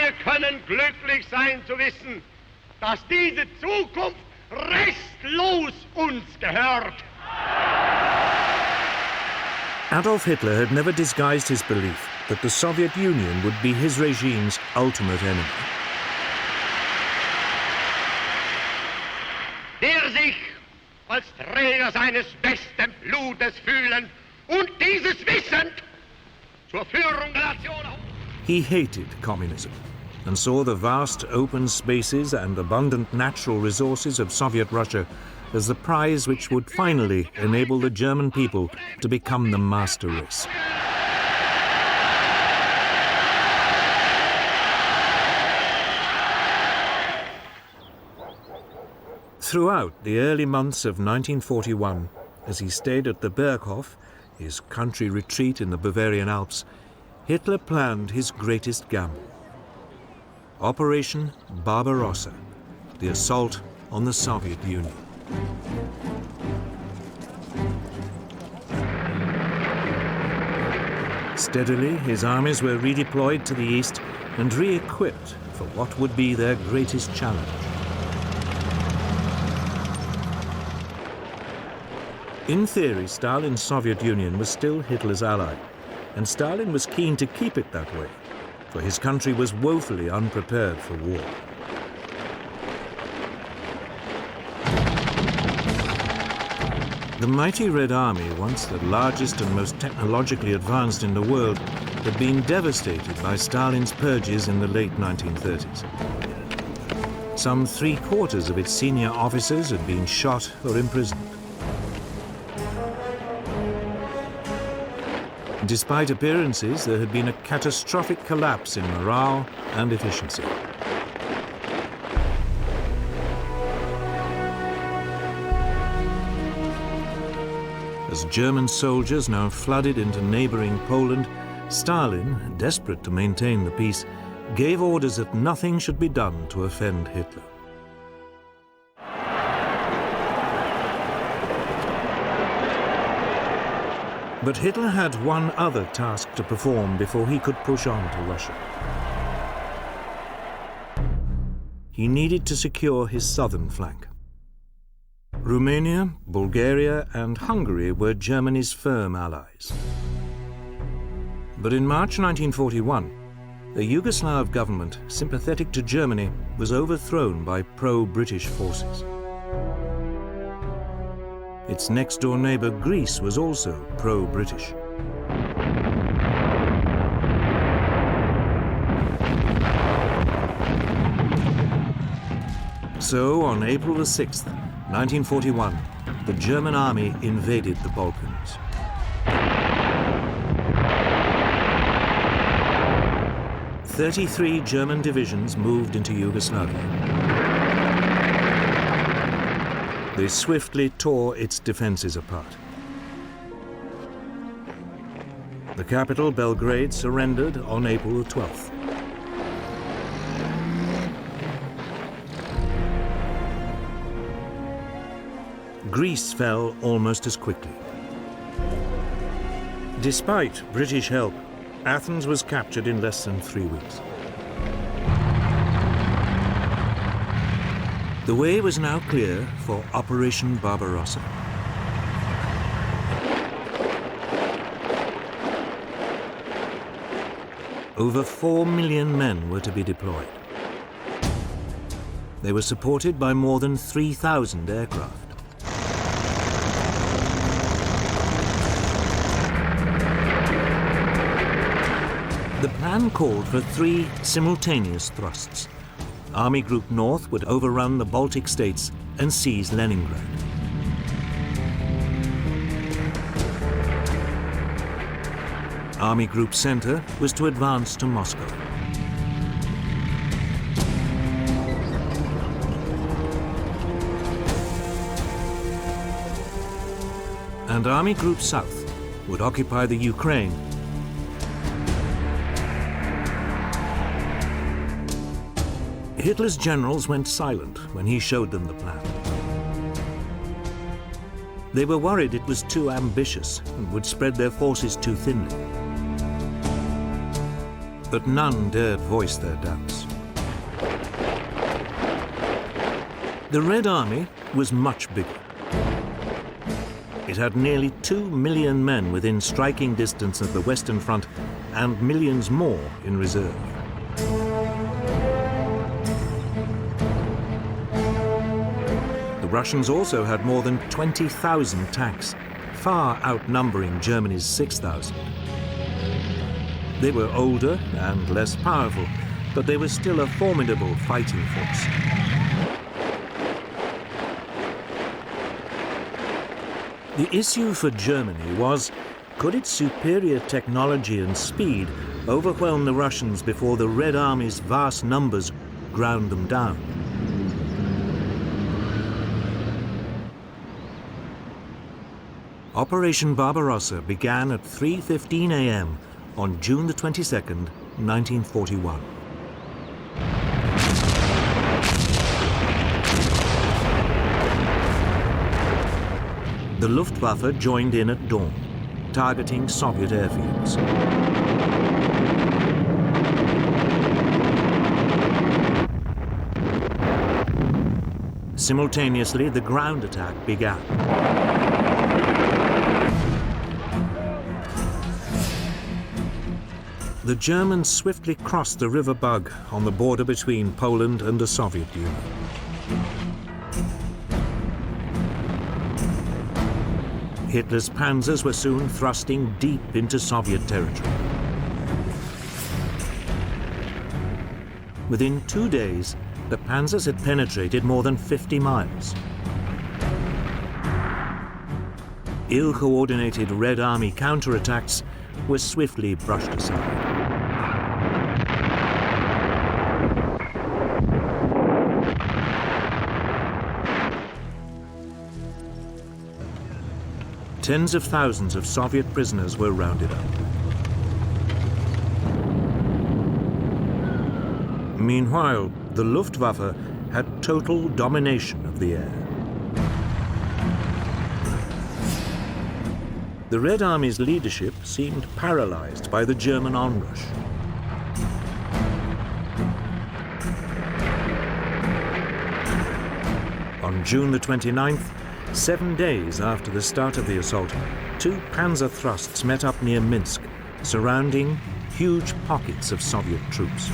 Wir können glücklich sein zu wissen, dass diese Zukunft restlos uns gehört. Adolf Hitler had never disguised his belief that the Soviet Union would be his regime's ultimate enemy. Der sich als Träger seines besten Blutes fühlen und dieses wissend zur Führung der Nation. He hated communism and saw the vast open spaces and abundant natural resources of Soviet Russia as the prize which would finally enable the German people to become the master race. Throughout the early months of 1941, as he stayed at the Berghof, his country retreat in the Bavarian Alps, Hitler planned his greatest gamble. Operation Barbarossa, the assault on the Soviet Union. Steadily, his armies were redeployed to the east and re-equipped for what would be their greatest challenge. In theory, Stalin's Soviet Union was still Hitler's ally, and Stalin was keen to keep it that way, for his country was woefully unprepared for war. The mighty Red Army, once the largest and most technologically advanced in the world, had been devastated by Stalin's purges in the late 1930s. Some 3/4 of its senior officers had been shot or imprisoned. Despite appearances, there had been a catastrophic collapse in morale and efficiency. As German soldiers now flooded into neighboring Poland, Stalin, desperate to maintain the peace, gave orders that nothing should be done to offend Hitler. But Hitler had one other task to perform before he could push on to Russia. He needed to secure his southern flank. Romania, Bulgaria, and Hungary were Germany's firm allies. But in March 1941, a Yugoslav government sympathetic to Germany was overthrown by pro-British forces. Its next-door neighbor, Greece, was also pro-British. So, on April the 6th, 1941, the German army invaded the Balkans. "33 German divisions moved into Yugoslavia. They swiftly tore its defenses apart. The capital, Belgrade, surrendered on April 12th. Greece fell almost as quickly. Despite British help, Athens was captured in less than 3 weeks. The way was now clear for Operation Barbarossa. Over 4 million men were to be deployed. They were supported by more than 3,000 aircraft. The plan called for 3 simultaneous thrusts. Army Group North would overrun the Baltic states and seize Leningrad. Army Group Center was to advance to Moscow. And Army Group South would occupy the Ukraine. Hitler's generals went silent when he showed them the plan. They were worried it was too ambitious and would spread their forces too thinly. but none dared voice their doubts. The Red Army was much bigger. It had nearly 2 million men within striking distance of the Western Front and millions more in reserve. The Russians also had more than 20,000 tanks, far outnumbering Germany's 6,000. They were older and less powerful, but they were still a formidable fighting force. The issue for Germany was, could its superior technology and speed overwhelm the Russians before the Red Army's vast numbers ground them down? Operation Barbarossa began at 3:15 a.m. on June the 22nd, 1941. The Luftwaffe joined in at dawn, targeting Soviet airfields. Simultaneously, the ground attack began. The Germans swiftly crossed the River Bug on the border between Poland and the Soviet Union. Hitler's panzers were soon thrusting deep into Soviet territory. Within 2 days, the panzers had penetrated more than 50 miles. Ill-coordinated Red Army counterattacks were swiftly brushed aside. Tens of thousands of Soviet prisoners were rounded up. Meanwhile, the Luftwaffe had total domination of the air. The Red Army's leadership seemed paralyzed by the German onrush. On June the 29th, 7 days after the start of the assault, 2 panzer thrusts met up near Minsk, surrounding huge pockets of Soviet troops.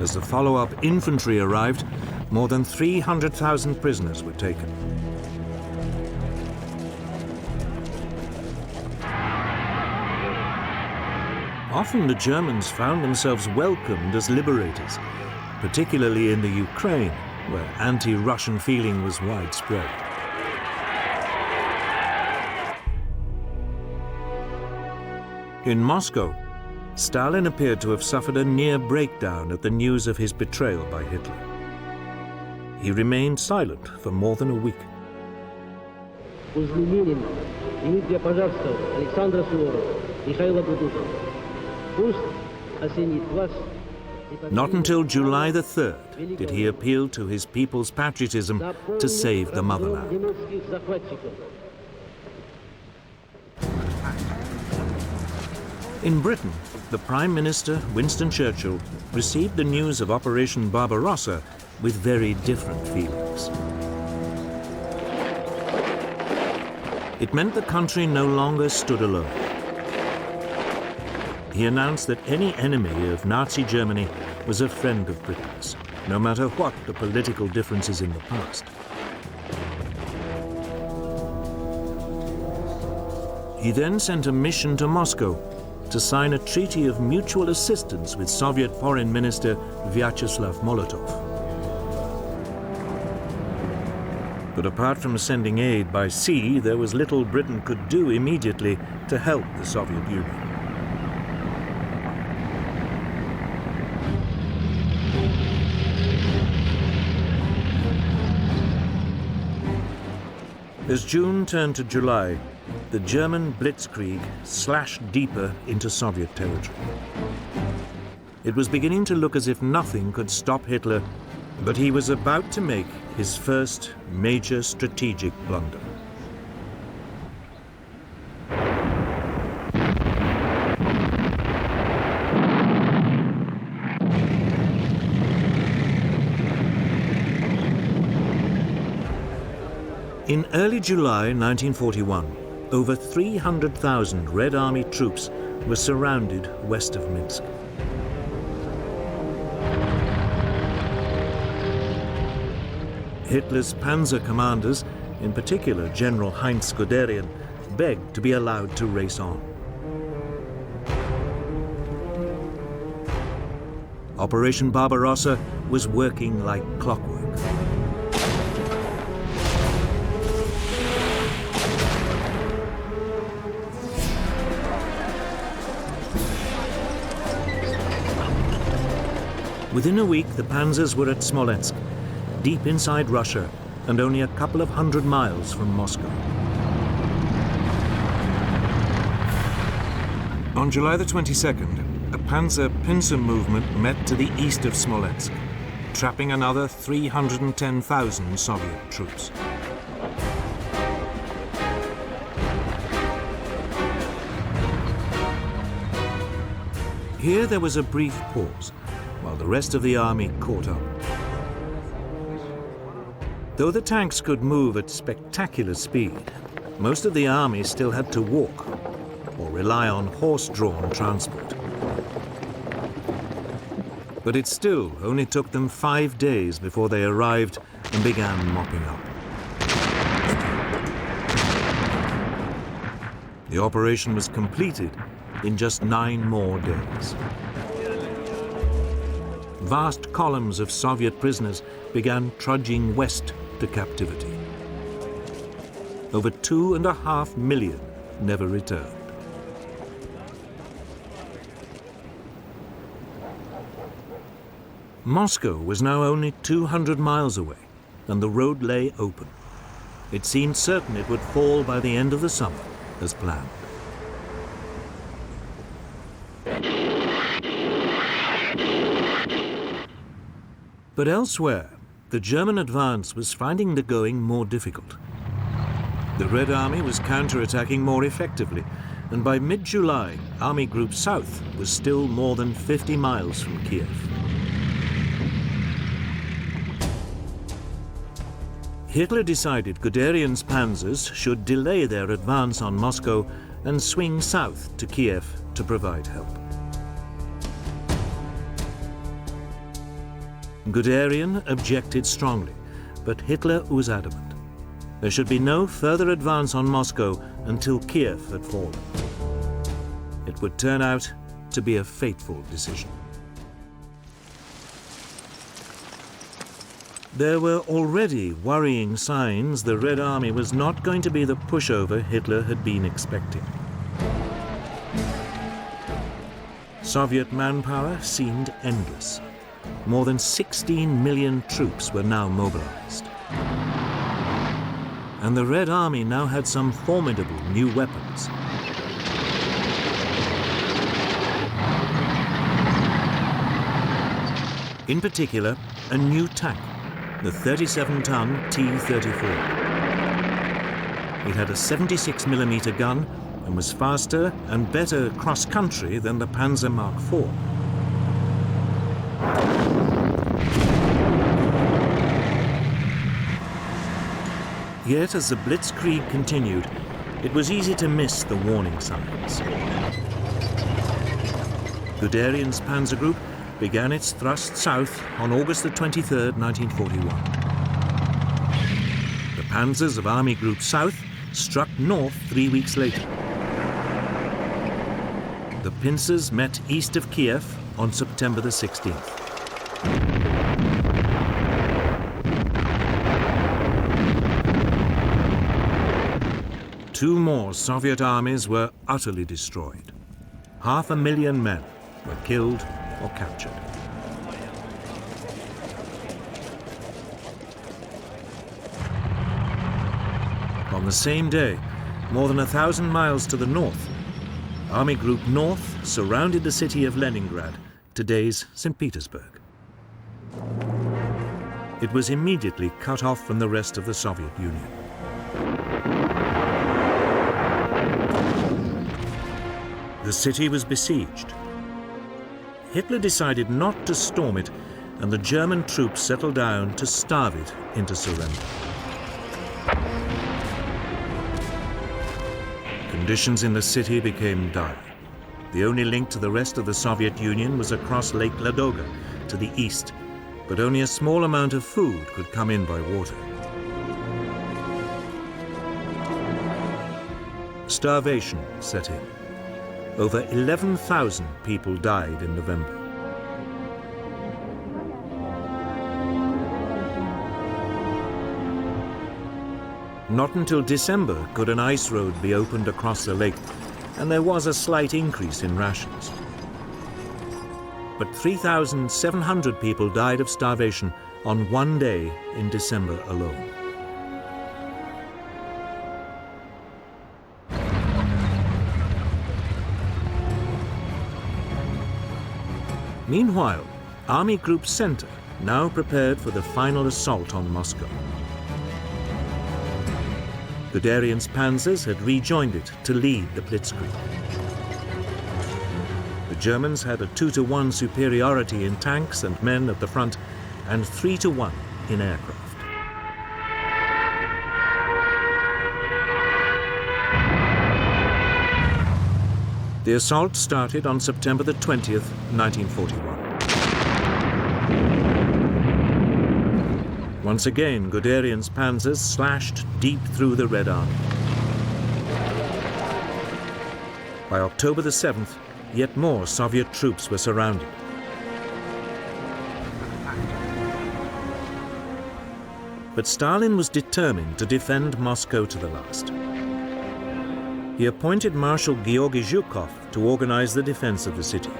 As the follow-up infantry arrived, more than 300,000 prisoners were taken. Often the Germans found themselves welcomed as liberators, particularly in the Ukraine, where anti-Russian feeling was widespread. In Moscow, Stalin appeared to have suffered a near breakdown at the news of his betrayal by Hitler. He remained silent for more than a week. Not until July the 3rd did he appeal to his people's patriotism to save the motherland. In Britain, the Prime Minister, Winston Churchill, received the news of Operation Barbarossa with very different feelings. It meant the country no longer stood alone. He announced that any enemy of Nazi Germany was a friend of Britain's, no matter what the political differences in the past. He then sent a mission to Moscow to sign a treaty of mutual assistance with Soviet Foreign Minister Vyacheslav Molotov. But apart from sending aid by sea, there was little Britain could do immediately to help the Soviet Union. As June turned to July, the German blitzkrieg slashed deeper into Soviet territory. It was beginning to look as if nothing could stop Hitler, but he was about to make his first major strategic blunder. In early July 1941, over 300,000 Red Army troops were surrounded west of Minsk. Hitler's panzer commanders, in particular General Heinz Guderian, begged to be allowed to race on. Operation Barbarossa was working like clockwork. Within a week, the panzers were at Smolensk, deep inside Russia and only a couple of hundred miles from Moscow. On July the 22nd, a panzer pincer movement met to the east of Smolensk, trapping another 310,000 Soviet troops. Here there was a brief pause, while the rest of the army caught up. Though the tanks could move at spectacular speed, most of the army still had to walk or rely on horse-drawn transport. But it still only took them 5 days before they arrived and began mopping up. The operation was completed in just 9 more days. Vast columns of Soviet prisoners began trudging west to captivity. Over 2.5 million never returned. Moscow was now only 200 miles away, and the road lay open. It seemed certain it would fall by the end of the summer, as planned. But elsewhere, the German advance was finding the going more difficult. The Red Army was counterattacking more effectively, and by mid-July, Army Group South was still more than 50 miles from Kiev. Hitler decided Guderian's panzers should delay their advance on Moscow and swing south to Kiev to provide help. Guderian objected strongly, but Hitler was adamant. There should be no further advance on Moscow until Kiev had fallen. It would turn out to be a fateful decision. There were already worrying signs the Red Army was not going to be the pushover Hitler had been expecting. Soviet manpower seemed endless. More than 16 million troops were now mobilized. And the Red Army now had some formidable new weapons. In particular, a new tank, the 37-ton T-34. It had a 76mm gun and was faster and better cross-country than the Panzer Mark IV. Yet, as the blitzkrieg continued, it was easy to miss the warning signs. Guderian's panzer group began its thrust south on August the 23rd, 1941. The panzers of Army Group South struck north 3 weeks later. The pincers met east of Kiev on September the 16th. Two more Soviet armies were utterly destroyed. 500,000 men were killed or captured. On the same day, more than 1,000 miles to the north, Army Group North surrounded the city of Leningrad, today's St. Petersburg. It was immediately cut off from the rest of the Soviet Union. The city was besieged. Hitler decided not to storm it, and the German troops settled down to starve it into surrender. Conditions in the city became dire. The only link to the rest of the Soviet Union was across Lake Ladoga to the east, but only a small amount of food could come in by water. Starvation set in. Over 11,000 people died in November. Not until December could an ice road be opened across the lake, and there was a slight increase in rations. But 3,700 people died of starvation on one day in December alone. Meanwhile, Army Group Center now prepared for the final assault on Moscow. Guderian's panzers had rejoined it to lead the blitzkrieg. The Germans had a 2-to-1 superiority in tanks and men at the front, and 3-to-1 in aircraft. The assault started on September the 20th, 1941. Once again, Guderian's panzers slashed deep through the Red Army. By October the 7th, yet more Soviet troops were surrounded. But Stalin was determined to defend Moscow to the last. He appointed Marshal Georgy Zhukov to organize the defense of the city.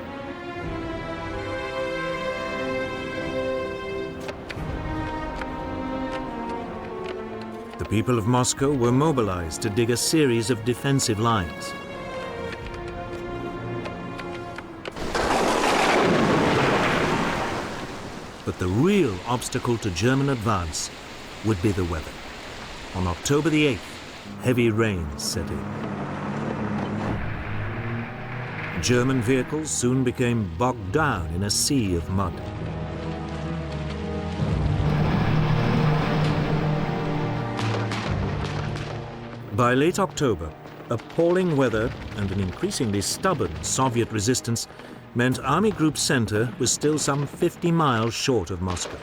The people of Moscow were mobilized to dig a series of defensive lines. But the real obstacle to German advance would be the weather. On October the 8th, heavy rains set in. German vehicles soon became bogged down in a sea of mud. By late October, appalling weather and an increasingly stubborn Soviet resistance meant Army Group Center was still some 50 miles short of Moscow.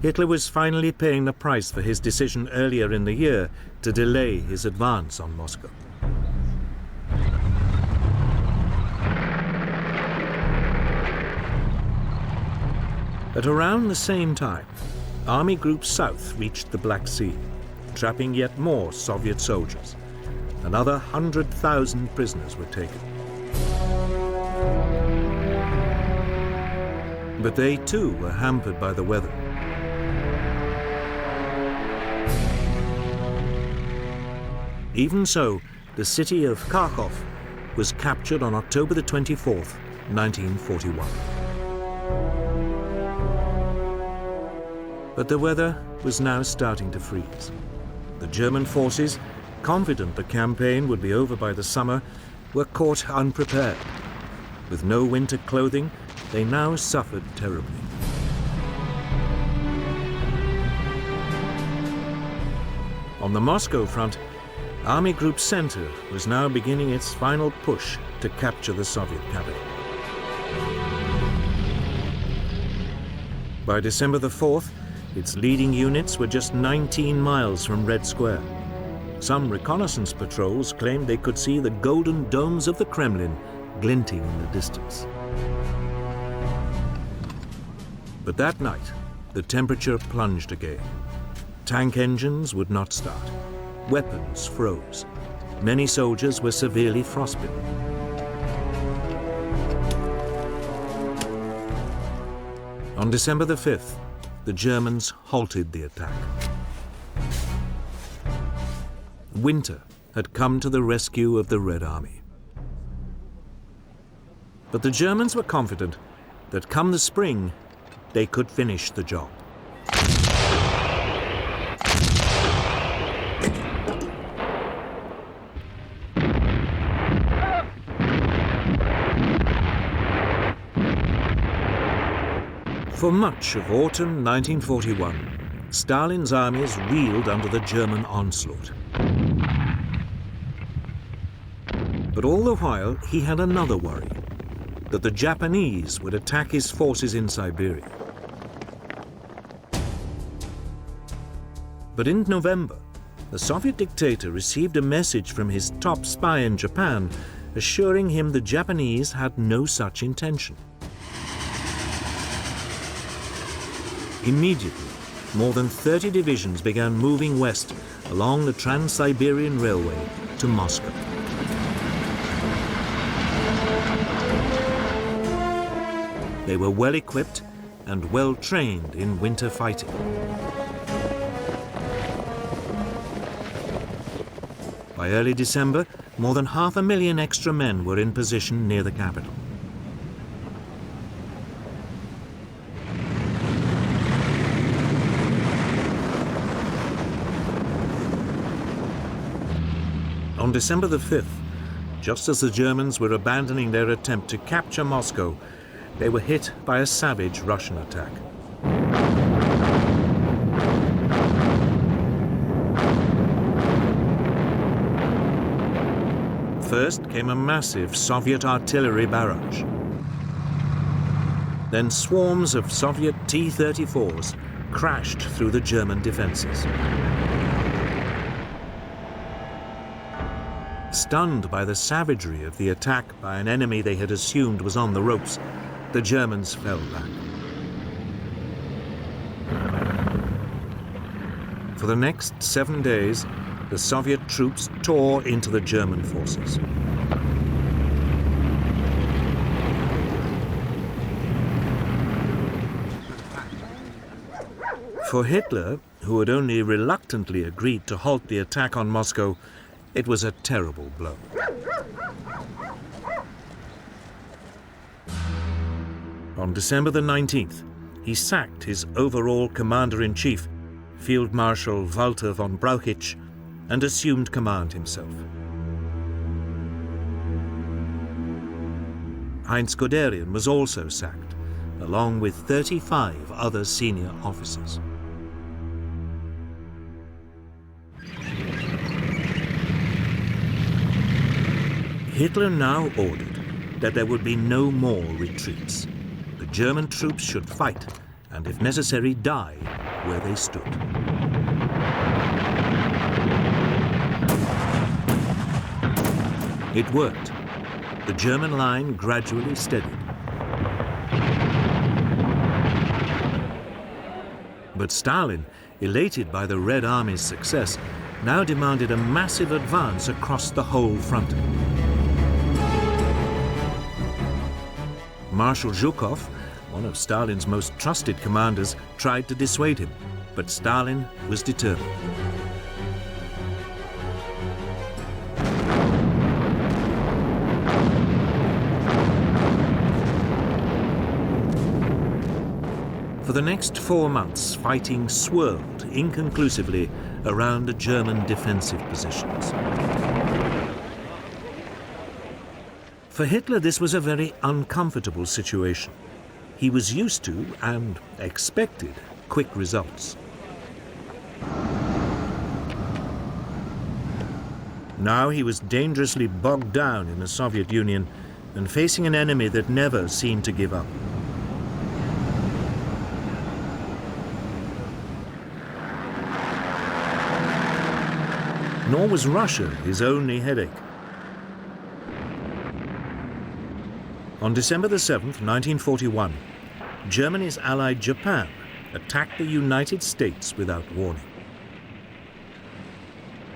Hitler was finally paying the price for his decision earlier in the year to delay his advance on Moscow. At around the same time, Army Group South reached the Black Sea, trapping yet more Soviet soldiers. Another 100,000 prisoners were taken. But they too were hampered by the weather. Even so, the city of Kharkov was captured on October the 24th, 1941. But the weather was now starting to freeze. The German forces, confident the campaign would be over by the summer, were caught unprepared. With no winter clothing, they now suffered terribly. On the Moscow front, Army Group Center was now beginning its final push to capture the Soviet capital. By December the 4th, its leading units were just 19 miles from Red Square. Some reconnaissance patrols claimed they could see the golden domes of the Kremlin glinting in the distance. But that night, the temperature plunged again. Tank engines would not start. Weapons froze. Many soldiers were severely frostbitten. On December the 5th, the Germans halted the attack. Winter had come to the rescue of the Red Army. But the Germans were confident that come the spring, they could finish the job. For much of autumn 1941, Stalin's armies reeled under the German onslaught. But all the while, he had another worry, that the Japanese would attack his forces in Siberia. But in November, the Soviet dictator received a message from his top spy in Japan, assuring him the Japanese had no such intention. Immediately, more than 30 divisions began moving west along the Trans-Siberian Railway to Moscow. They were well equipped and well trained in winter fighting. By early December, more than 500,000 extra men were in position near the capital. On December the 5th, just as the Germans were abandoning their attempt to capture Moscow, they were hit by a savage Russian attack. First came a massive Soviet artillery barrage. Then swarms of Soviet T-34s crashed through the German defenses. Stunned by the savagery of the attack by an enemy they had assumed was on the ropes, the Germans fell back. For the next 7 days, the Soviet troops tore into the German forces. For Hitler, who had only reluctantly agreed to halt the attack on Moscow, it was a terrible blow. On December the 19th, he sacked his overall commander-in-chief, Field Marshal Walter von Brauchitsch, and assumed command himself. Heinz Guderian was also sacked, along with 35 other senior officers. Hitler now ordered that there would be no more retreats. The German troops should fight, and if necessary, die where they stood. It worked. The German line gradually steadied. But Stalin, elated by the Red Army's success, now demanded a massive advance across the whole front. Marshal Zhukov, one of Stalin's most trusted commanders, tried to dissuade him, but Stalin was determined. For the next 4 months, fighting swirled inconclusively around the German defensive positions. For Hitler, this was a very uncomfortable situation. He was used to and expected quick results. Now he was dangerously bogged down in the Soviet Union and facing an enemy that never seemed to give up. Nor was Russia his only headache. On December the 7th, 1941, Germany's ally Japan attacked the United States without warning.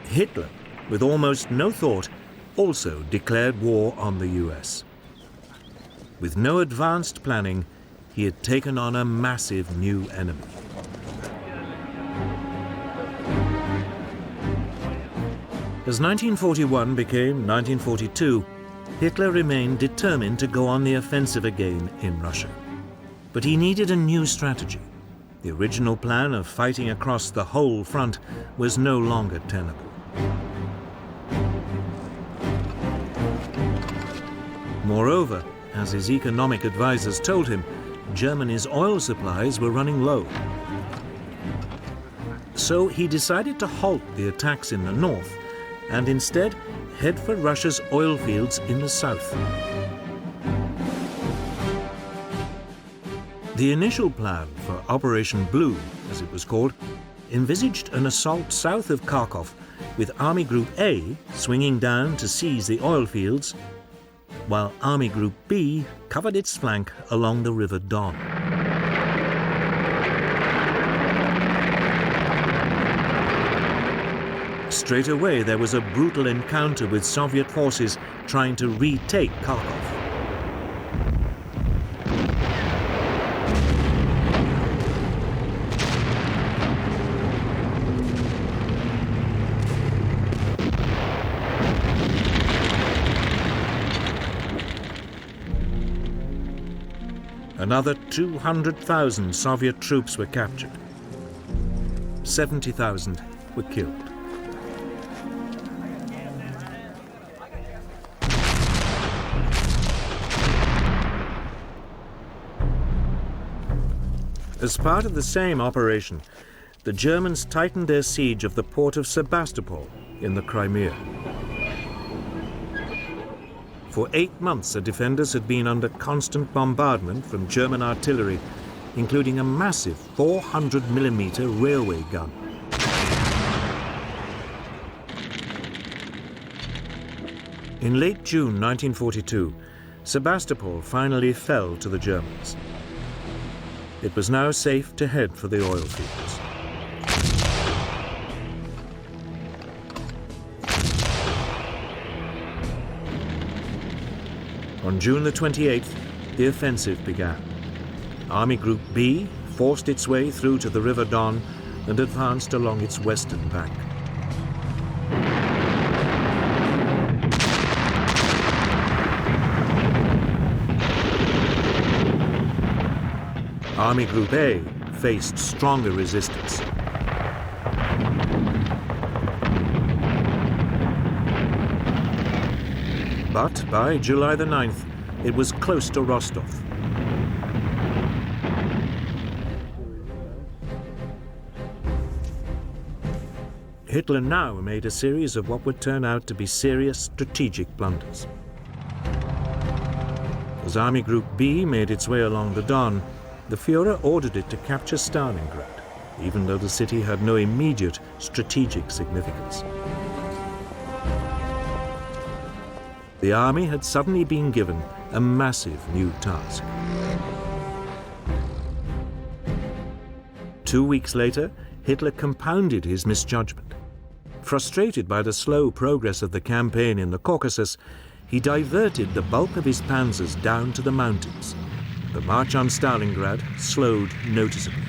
Hitler, with almost no thought, also declared war on the US. With no advanced planning, he had taken on a massive new enemy. As 1941 became 1942, Hitler remained determined to go on the offensive again in Russia. But he needed a new strategy. The original plan of fighting across the whole front was no longer tenable. Moreover, as his economic advisors told him, Germany's oil supplies were running low. So he decided to halt the attacks in the north and instead head for Russia's oil fields in the south. The initial plan for Operation Blue, as it was called, envisaged an assault south of Kharkov, with Army Group A swinging down to seize the oil fields, while Army Group B covered its flank along the River Don. Straight away, there was a brutal encounter with Soviet forces trying to retake Kharkov. Another 200,000 Soviet troops were captured. 70,000 were killed. As part of the same operation, the Germans tightened their siege of the port of Sebastopol in the Crimea. For 8 months, the defenders had been under constant bombardment from German artillery, including a massive 400mm railway gun. In late June 1942, Sebastopol finally fell to the Germans. It was now safe to head for the oil fields. On June the 28th, the offensive began. Army Group B forced its way through to the River Don and advanced along its western bank. Army Group A faced stronger resistance. But by July the 9th, it was close to Rostov. Hitler now made a series of what would turn out to be serious strategic blunders. As Army Group B made its way along the Don, the Führer ordered it to capture Stalingrad, even though the city had no immediate strategic significance. The army had suddenly been given a massive new task. 2 weeks later, Hitler compounded his misjudgment. Frustrated by the slow progress of the campaign in the Caucasus, he diverted the bulk of his panzers down to the mountains. The march on Stalingrad slowed noticeably.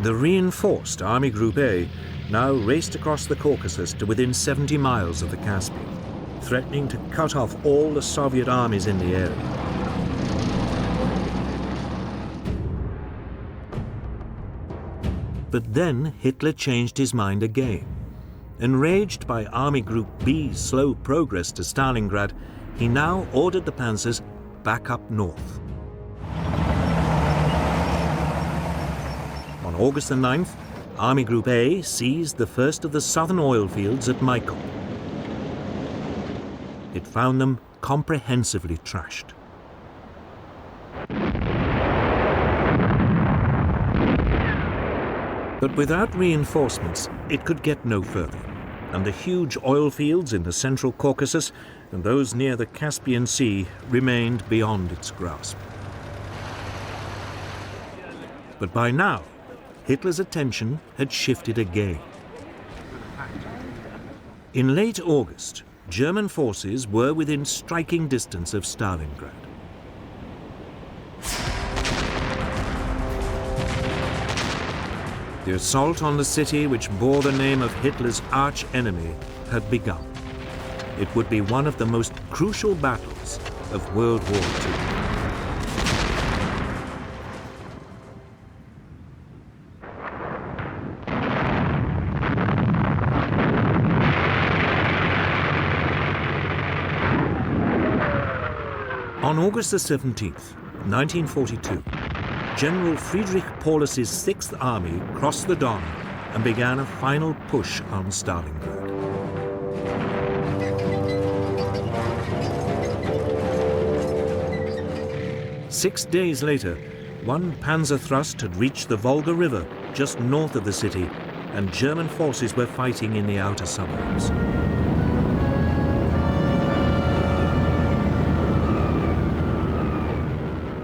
The reinforced Army Group A now raced across the Caucasus to within 70 miles of the Caspian, threatening to cut off all the Soviet armies in the area. But then Hitler changed his mind again. Enraged by Army Group B's slow progress to Stalingrad, he now ordered the panzers back up north. On August the 9th, Army Group A seized the first of the southern oil fields at Maikop. It found them comprehensively trashed. But without reinforcements, it could get no further, and the huge oil fields in the central Caucasus and those near the Caspian Sea remained beyond its grasp. But by now, Hitler's attention had shifted again. In late August, German forces were within striking distance of Stalingrad. The assault on the city, which bore the name of Hitler's arch-enemy, had begun. It would be one of the most crucial battles of World War II. On August the 17th, 1942, General Friedrich Paulus's Sixth Army crossed the Don and began a final push on Stalingrad. Six days later, one panzer thrust had reached the Volga River just north of the city, and German forces were fighting in the outer suburbs.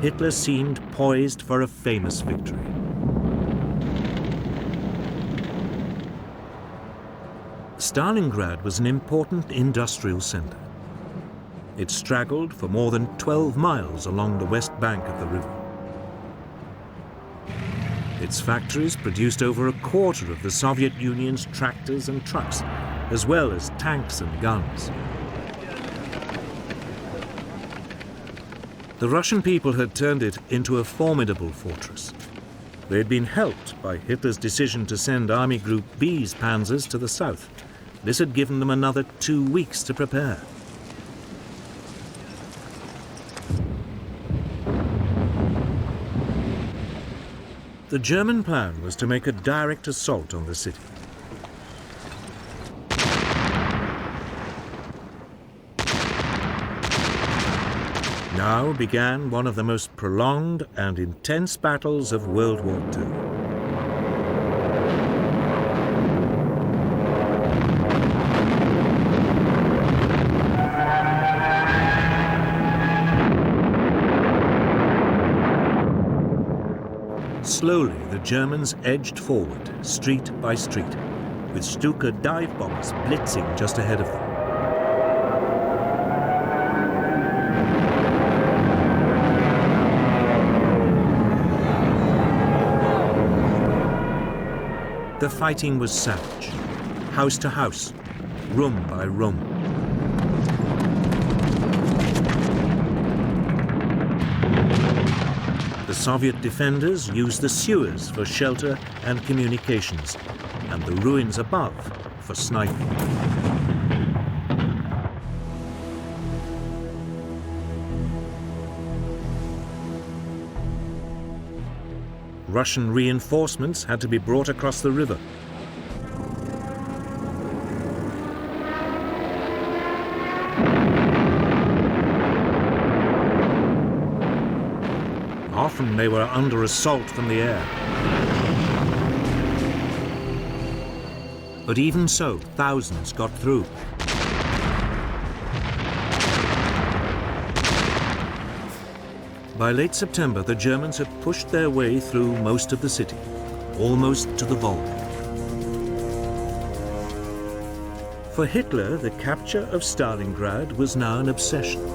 Hitler seemed poised for a famous victory. Stalingrad was an important industrial center. It straggled for more than 12 miles along the west bank of the river. Its factories produced over a quarter of the Soviet Union's tractors and trucks, as well as tanks and guns. The Russian people had turned it into a formidable fortress. They had been helped by Hitler's decision to send Army Group B's panzers to the south. This had given them another 2 weeks to prepare. The German plan was to make a direct assault on the city. Now began one of the most prolonged and intense battles of World War II. Slowly, the Germans edged forward, street by street, with Stuka dive bombers blitzing just ahead of them. The fighting was savage, house to house, room by room. The Soviet defenders used the sewers for shelter and communications, and the ruins above for sniping. Russian reinforcements had to be brought across the river. Often they were under assault from the air. But even so, thousands got through. By late September, the Germans had pushed their way through most of the city, almost to the Volga. For Hitler, the capture of Stalingrad was now an obsession.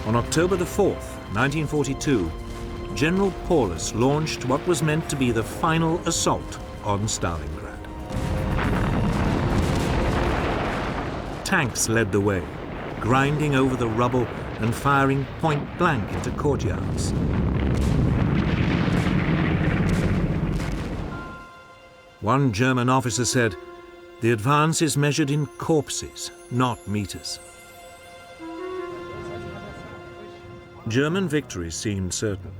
On October the 4th, 1942, General Paulus launched what was meant to be the final assault on Stalingrad. Tanks led the way, grinding over the rubble and firing point blank into courtyards. One German officer said, "The advance is measured in corpses, not meters." German victory seemed certain,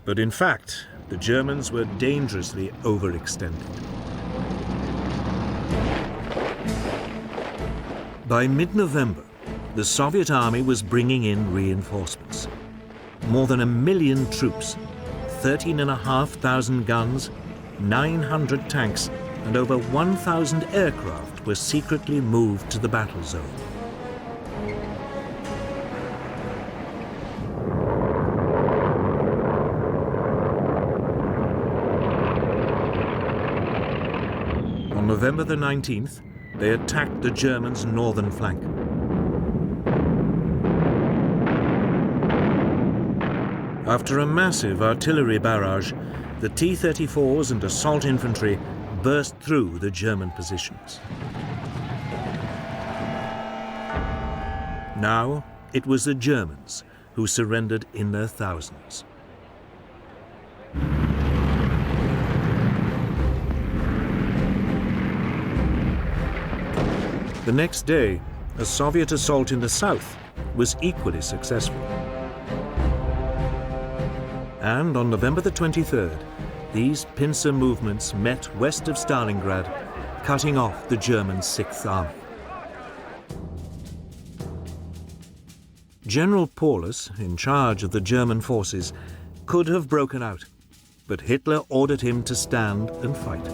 but in fact, the Germans were dangerously overextended. By mid-November, the Soviet army was bringing in reinforcements. More than 1 million troops, 13,500 guns, 900 tanks, and over 1,000 aircraft were secretly moved to the battle zone. On November the 19th, they attacked the Germans' northern flank. After a massive artillery barrage, the T-34s and assault infantry burst through the German positions. Now it was the Germans who surrendered in their thousands. The next day, a Soviet assault in the south was equally successful. And on November the 23rd, these pincer movements met west of Stalingrad, cutting off the German 6th Army. General Paulus, in charge of the German forces, could have broken out, but Hitler ordered him to stand and fight.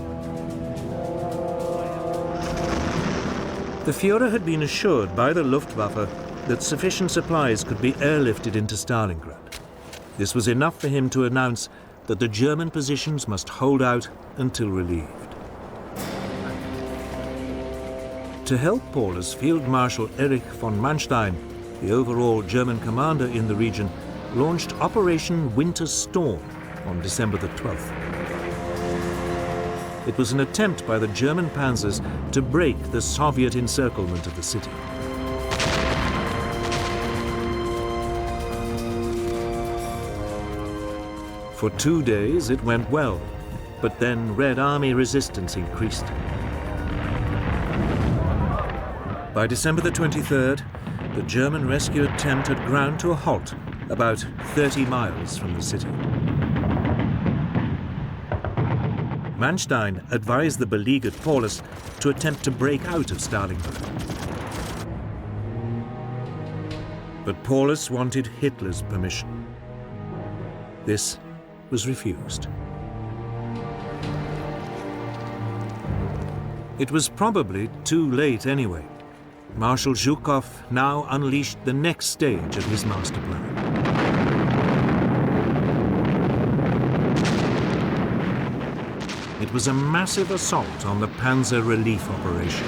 The Führer had been assured by the Luftwaffe that sufficient supplies could be airlifted into Stalingrad. This was enough for him to announce that the German positions must hold out until relieved. To help Paulus, Field Marshal Erich von Manstein, the overall German commander in the region, launched Operation Winter Storm on December the 12th. It was an attempt by the German panzers to break the Soviet encirclement of the city. For 2 days it went well, but then Red Army resistance increased. By December the 23rd, the German rescue attempt had ground to a halt about 30 miles from the city. Manstein advised the beleaguered Paulus to attempt to break out of Stalingrad. But Paulus wanted Hitler's permission. This was refused. It was probably too late anyway. Marshal Zhukov now unleashed the next stage of his master plan. It was a massive assault on the Panzer Relief Operation.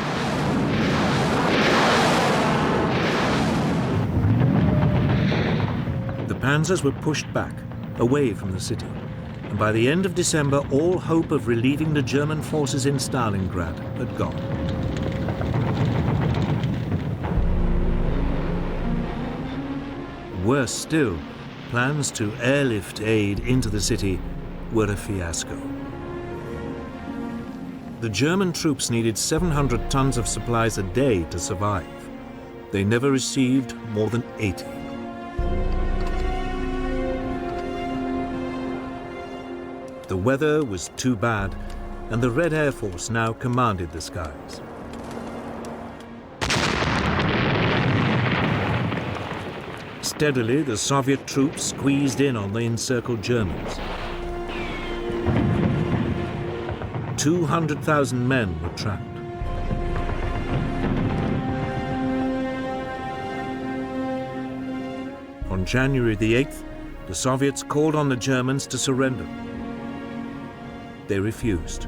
The panzers were pushed back, away from the city, and by the end of December, all hope of relieving the German forces in Stalingrad had gone. Worse still, plans to airlift aid into the city were a fiasco. The German troops needed 700 tons of supplies a day to survive. They never received more than 80. The weather was too bad, and the Red Air Force now commanded the skies. Steadily, the Soviet troops squeezed in on the encircled Germans. 200,000 men were trapped. On January the 8th, the Soviets called on the Germans to surrender. They refused.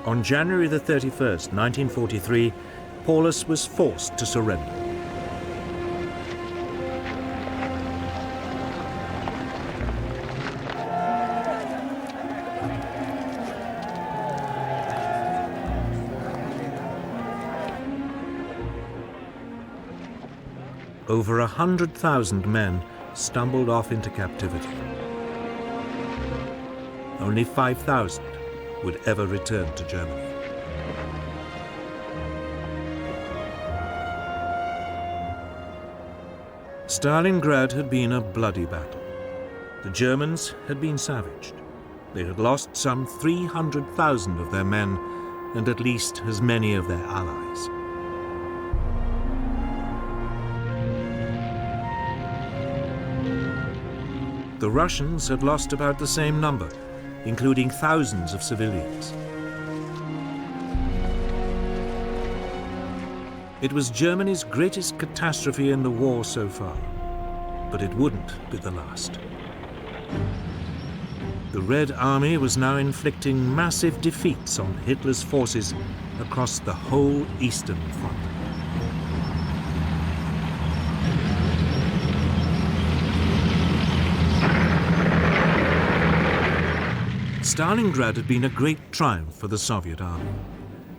On January the 31st, 1943, Paulus was forced to surrender. Over 100,000 men stumbled off into captivity. Only 5,000 would ever return to Germany. Stalingrad had been a bloody battle. The Germans had been savaged. They had lost some 300,000 of their men and at least as many of their allies. The Russians had lost about the same number, including thousands of civilians. It was Germany's greatest catastrophe in the war so far, but it wouldn't be the last. The Red Army was now inflicting massive defeats on Hitler's forces across the whole Eastern Front. Stalingrad had been a great triumph for the Soviet army.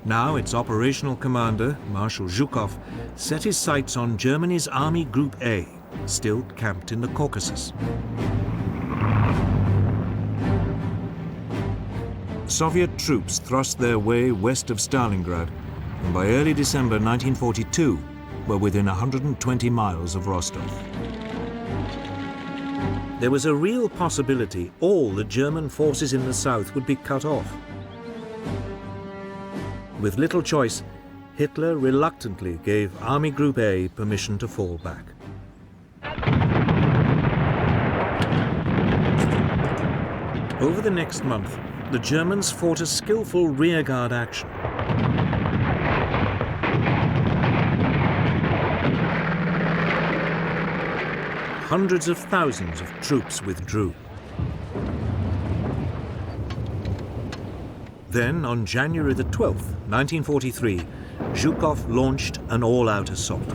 Now its operational commander, Marshal Zhukov, set his sights on Germany's Army Group A, still camped in the Caucasus. Soviet troops thrust their way west of Stalingrad, and by early December 1942 were within 120 miles of Rostov. There was a real possibility all the German forces in the south would be cut off. With little choice, Hitler reluctantly gave Army Group A permission to fall back. Over the next month, the Germans fought a skillful rearguard action. Hundreds of thousands of troops withdrew. Then, on January the 12th, 1943, Zhukov launched an all-out assault.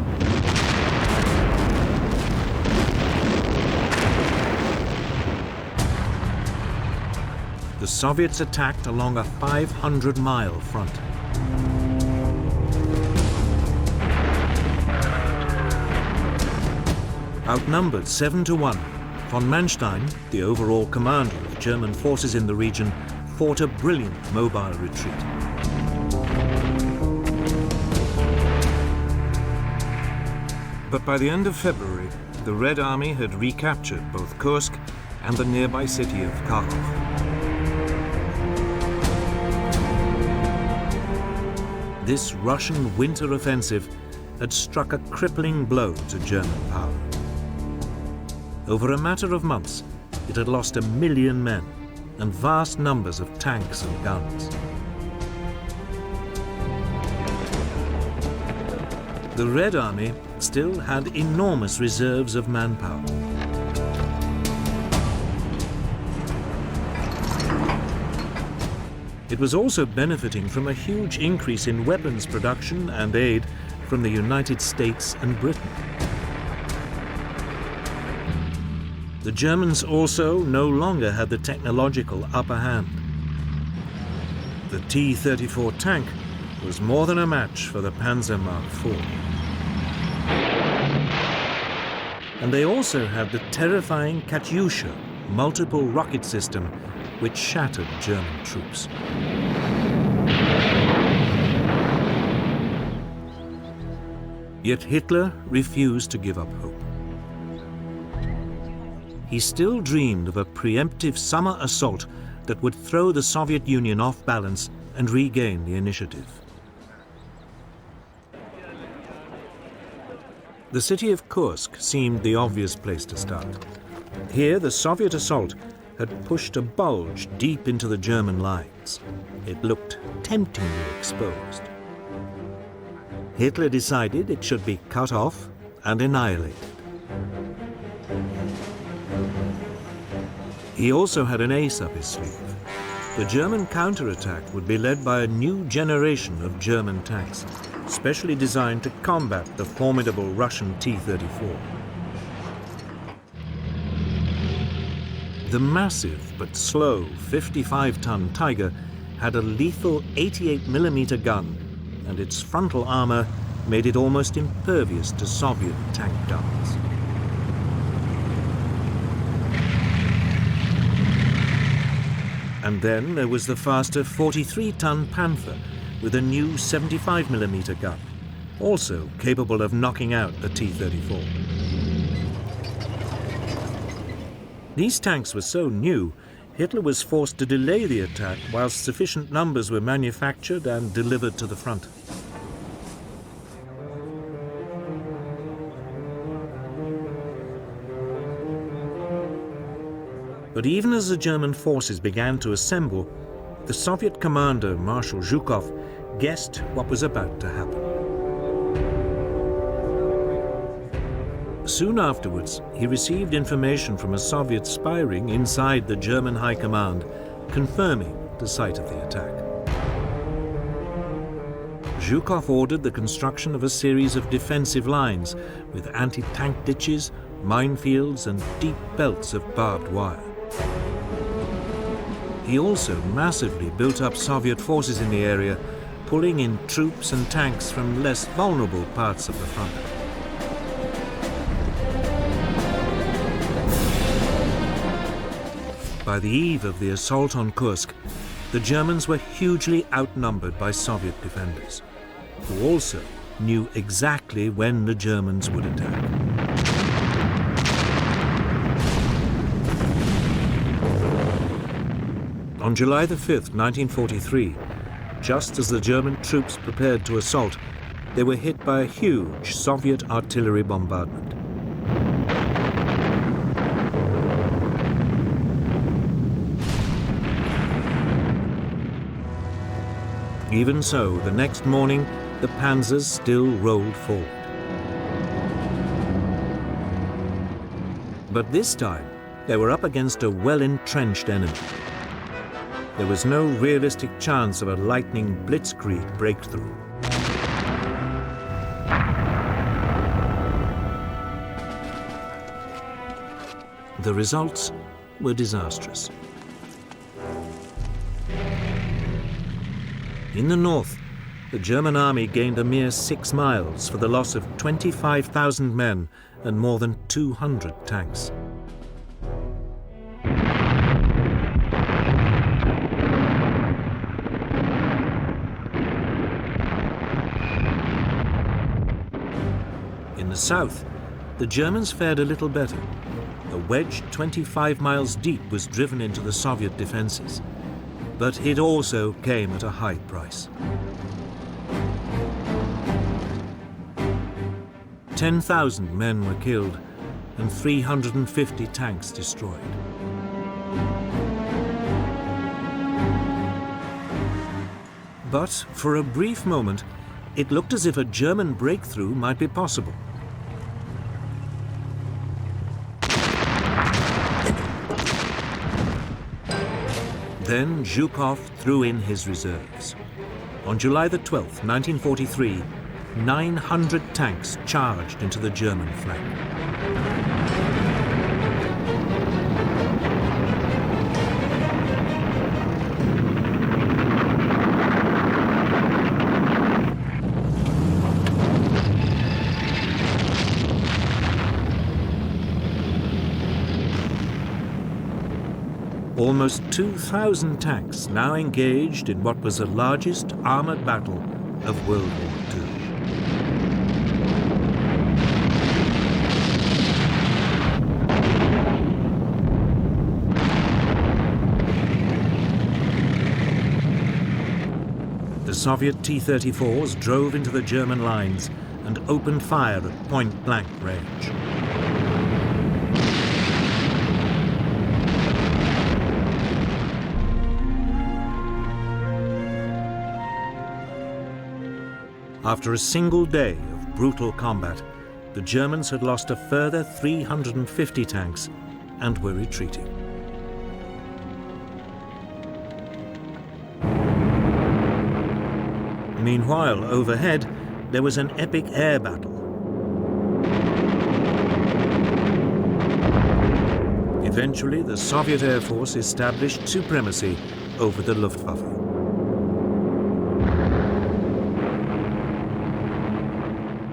The Soviets attacked along a 500-mile front. Outnumbered 7-1, von Manstein, the overall commander of German forces in the region, fought a brilliant mobile retreat. But by the end of February, the Red Army had recaptured both Kursk and the nearby city of Kharkov. This Russian winter offensive had struck a crippling blow to German power. Over a matter of months, it had lost 1 million men and vast numbers of tanks and guns. The Red Army still had enormous reserves of manpower. It was also benefiting from a huge increase in weapons production and aid from the United States and Britain. The Germans also no longer had the technological upper hand. The T-34 tank was more than a match for the Panzer Mark IV. And they also had the terrifying Katyusha multiple rocket system, which shattered German troops. Yet Hitler refused to give up hope. He still dreamed of a preemptive summer assault that would throw the Soviet Union off balance and regain the initiative. The city of Kursk seemed the obvious place to start. Here, the Soviet assault had pushed a bulge deep into the German lines. It looked temptingly exposed. Hitler decided it should be cut off and annihilated. He also had an ace up his sleeve. The German counterattack would be led by a new generation of German tanks, specially designed to combat the formidable Russian T-34. The massive but slow 55-ton Tiger had a lethal 88mm gun, and its frontal armor made it almost impervious to Soviet tank guns. And then there was the faster 43-ton Panther with a new 75mm gun, also capable of knocking out the T-34. These tanks were so new, Hitler was forced to delay the attack whilst sufficient numbers were manufactured and delivered to the front. But even as the German forces began to assemble, the Soviet commander, Marshal Zhukov, guessed what was about to happen. Soon afterwards, he received information from a Soviet spy ring inside the German High Command, confirming the site of the attack. Zhukov ordered the construction of a series of defensive lines with anti-tank ditches, minefields, and deep belts of barbed wire. He also massively built up Soviet forces in the area pulling in troops and tanks from less vulnerable parts of the front. By the eve of the assault on Kursk, the Germans were hugely outnumbered by Soviet defenders, who also knew exactly when the Germans would attack. On July the 5th, 1943, just as the German troops prepared to assault, they were hit by a huge Soviet artillery bombardment. Even so, the next morning, the panzers still rolled forward. But this time, they were up against a well-entrenched enemy. There was no realistic chance of a lightning blitzkrieg breakthrough. The results were disastrous. In the north, the German army gained a mere 6 miles for the loss of 25,000 men and more than 200 tanks. In the south, the Germans fared a little better. A wedge 25 miles deep was driven into the Soviet defenses, but it also came at a high price. 10,000 men were killed and 350 tanks destroyed. But for a brief moment, it looked as if a German breakthrough might be possible. Then Zhukov threw in his reserves. On July the 12th, 1943, 900 tanks charged into the German flank. Almost 2,000 tanks now engaged in what was the largest armored battle of World War II. The Soviet T-34s drove into the German lines and opened fire at point-blank range. After a single day of brutal combat, the Germans had lost a further 350 tanks and were retreating. Meanwhile, overhead, there was an epic air battle. Eventually, the Soviet Air Force established supremacy over the Luftwaffe.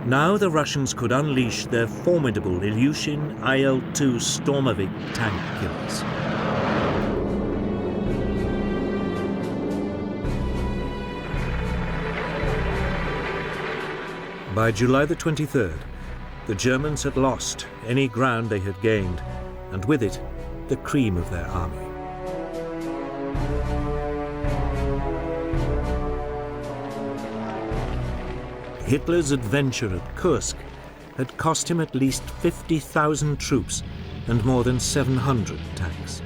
Now the Russians could unleash their formidable Ilyushin IL-2 Stormovik tank killers. By July the 23rd, the Germans had lost any ground they had gained, and with it, the cream of their army. Hitler's adventure at Kursk had cost him at least 50,000 troops and more than 700 tanks.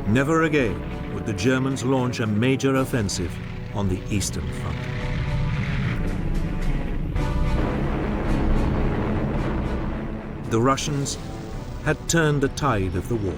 Never again would the Germans launch a major offensive on the Eastern Front. The Russians had turned the tide of the war.